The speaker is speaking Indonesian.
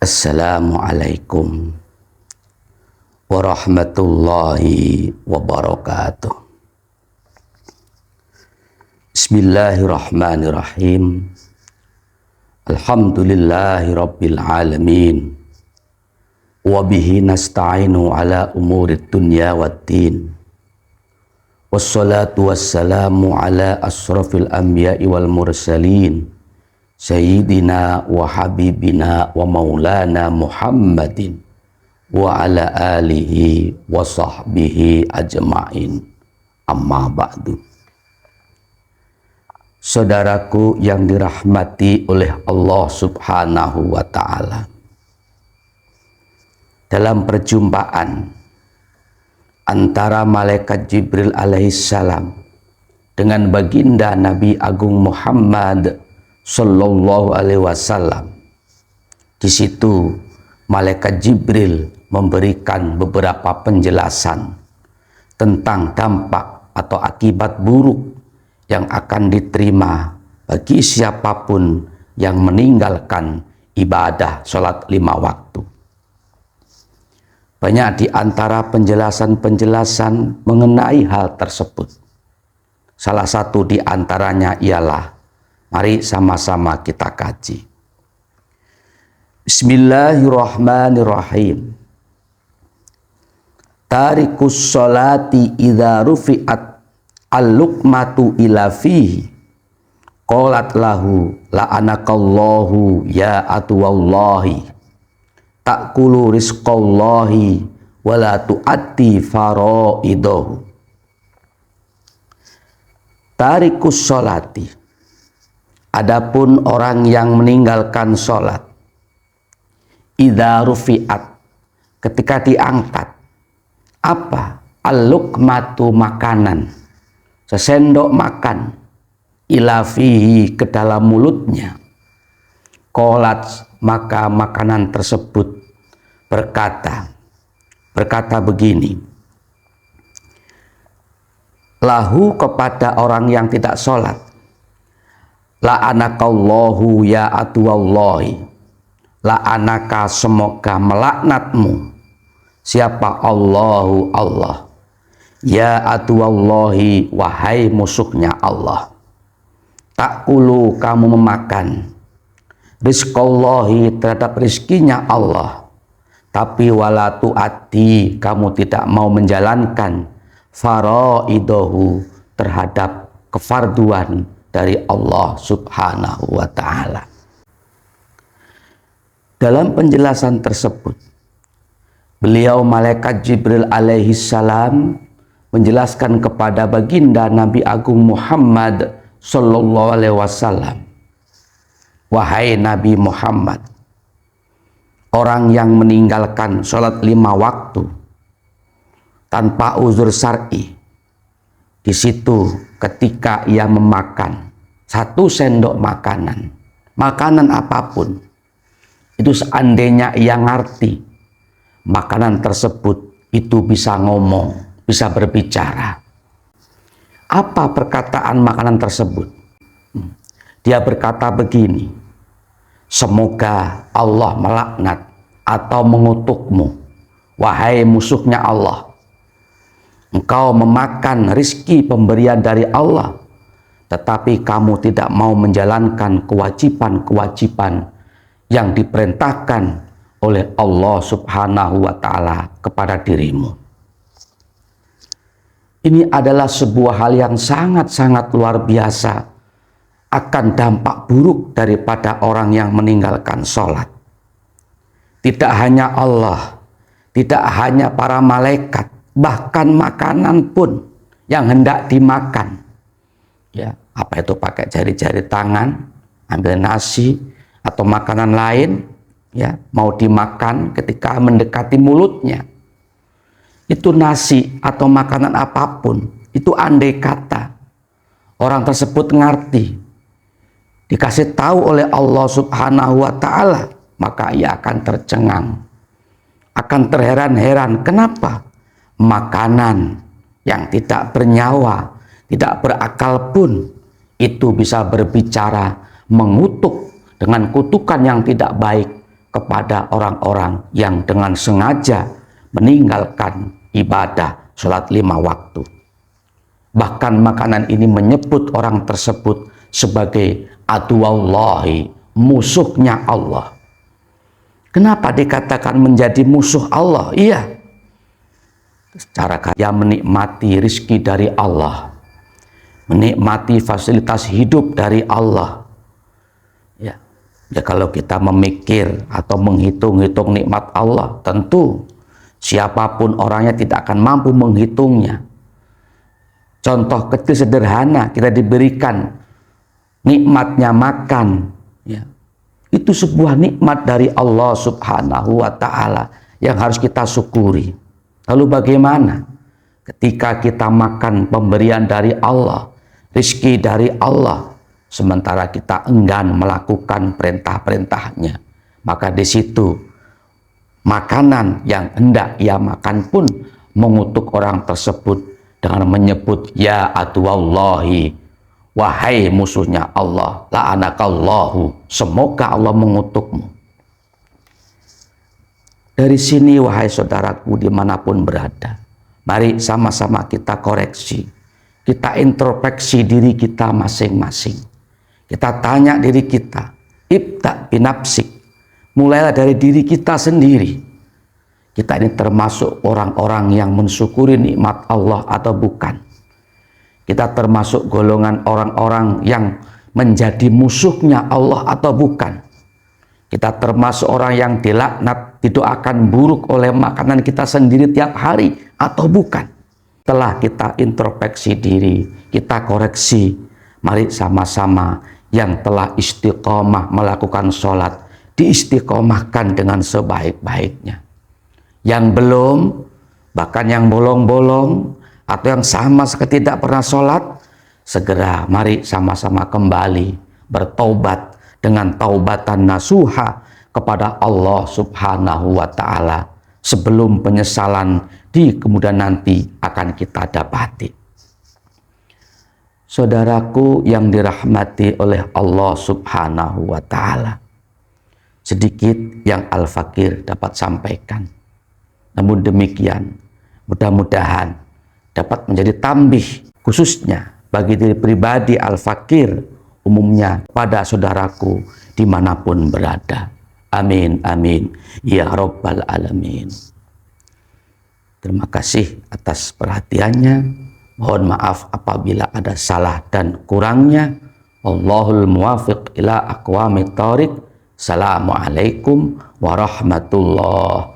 Assalamualaikum warahmatullahi wabarakatuh. Bismillahirrahmanirrahim. Alhamdulillahi rabbil alamin. Wabihi nasta'inu ala umurid dunya waddin. Wassalatu wassalamu ala asrafil anbiya'i wal mursalin. Sayyidina wa habibina wa maulana Muhammadin wa ala alihi wa sahbihi ajma'in. Amma ba'du. Saudaraku yang dirahmati oleh Allah Subhanahu wa ta'ala, dalam perjumpaan antara malaikat Jibril alaihissalam dengan baginda Nabi Agung Muhammad Sallallahu alaihi wasallam, di situ malaikat Jibril memberikan beberapa penjelasan tentang dampak atau akibat buruk yang akan diterima bagi siapapun yang meninggalkan ibadah sholat 5 waktu. Banyak di antara penjelasan-penjelasan mengenai hal tersebut. Salah satu di antaranya ialah, mari sama-sama kita kaji. Bismillahirrahmanirrahim. Tarikus sholati idza rufi'at al-luqmatu ila fihi qalat lahu la'anakallahu ya atuwallahi ta'kulu rizqallahi wa la tu'atti faraidahu. Tarikus sholati, adapun orang yang meninggalkan sholat, idza rufi'at, ketika diangkat, apa? Al-luqmatu, makanan, sesendok makan, ila fihi, ke dalam mulutnya. Qalat, maka makanan tersebut berkata begini, lahu, kepada orang yang tidak sholat, la'anakallahu ya atuwallahi, la'anaka, semoga melaknatmu, siapa? Allahu, Allah, ya atuwallahi, wahai musuhnya Allah, ta'kulu, kamu memakan, rizqallahi, terhadap rizkinya Allah, tapi wala tu'ati, kamu tidak mau menjalankan faraidahu, terhadap kefarduan dari Allah Subhanahu wa ta'ala. Dalam penjelasan tersebut, beliau malaikat Jibril alaihissalam menjelaskan kepada baginda Nabi Agung Muhammad Sallallahu alaihi wasallam, wahai Nabi Muhammad, orang yang meninggalkan sholat 5 waktu tanpa uzur syar'i, di situ ketika ia memakan 1 sendok makanan apapun, itu seandainya ia ngerti makanan tersebut itu bisa ngomong, bisa berbicara. Apa perkataan makanan tersebut? Dia berkata begini, semoga Allah melaknat atau mengutukmu, wahai musuhnya Allah. Engkau memakan rizki pemberian dari Allah, tetapi kamu tidak mau menjalankan kewajiban-kewajiban yang diperintahkan oleh Allah Subhanahu wa ta'ala kepada dirimu. Ini adalah sebuah hal yang sangat-sangat luar biasa akan dampak buruk daripada orang yang meninggalkan sholat. Tidak hanya Allah, tidak hanya para malaikat, bahkan makanan pun yang hendak dimakan, ya, apa itu pakai jari-jari tangan, ambil nasi atau makanan lain, ya, mau dimakan, ketika mendekati mulutnya, itu nasi atau makanan apapun, itu andai kata orang tersebut ngerti, dikasih tahu oleh Allah Subhanahu wa ta'ala, maka ia akan tercengang, akan terheran-heran. Kenapa? Makanan yang tidak bernyawa, tidak berakal pun, itu bisa berbicara, mengutuk dengan kutukan yang tidak baik kepada orang-orang yang dengan sengaja meninggalkan ibadah sholat 5 waktu. Bahkan makanan ini menyebut orang tersebut sebagai aduwallahi, musuhnya Allah. Kenapa dikatakan menjadi musuh Allah? Iya, secara kaya menikmati rizki dari Allah, menikmati fasilitas hidup dari Allah. Ya, kalau kita memikir atau menghitung-hitung nikmat Allah, tentu siapapun orangnya tidak akan mampu menghitungnya. Contoh kecil sederhana, kita diberikan nikmatnya makan, ya, itu sebuah nikmat dari Allah Subhanahu wa Ta'ala yang harus kita syukuri. Lalu bagaimana ketika kita makan pemberian dari Allah, rizki dari Allah, sementara kita enggan melakukan perintah-perintahnya? Maka di situ makanan yang hendak ia makan pun mengutuk orang tersebut dengan menyebut ya aduwallahi, wahai musuhnya Allah, la'anakallahu, semoga Allah mengutukmu. Dari sini wahai saudaraku dimanapun berada, mari sama-sama kita koreksi, kita introspeksi diri kita masing-masing. Kita tanya diri kita, ibda binafsik, mulailah dari diri kita sendiri. Kita ini termasuk orang-orang yang mensyukuri nikmat Allah atau bukan? Kita termasuk golongan orang-orang yang menjadi musuhnya Allah atau bukan? Kita termasuk orang yang dilaknat, didoakan buruk oleh makanan kita sendiri tiap hari atau bukan? Setelah kita introspeksi diri, kita koreksi, mari sama-sama yang telah istiqomah melakukan sholat, diistiqomahkan dengan sebaik-baiknya. Yang belum, bahkan yang bolong-bolong, atau yang sama sekali tidak pernah sholat, segera mari sama-sama kembali bertaubat dengan taubatan nasuha kepada Allah Subhanahu wa Ta'ala, sebelum penyesalan di kemudian nanti akan kita dapati. Saudaraku yang dirahmati oleh Allah Subhanahu wa Ta'ala, sedikit yang Al-Fakir dapat sampaikan. Namun demikian, mudah-mudahan dapat menjadi tambih khususnya bagi diri pribadi Al-Fakir, umumnya pada saudaraku dimanapun berada. Amin, amin, ya Rabbal Alamin. Terima kasih atas perhatiannya. Mohon maaf apabila ada salah dan kurangnya. Allahul muwafiq ila aqwamit thoriq. Assalamualaikum warahmatullahi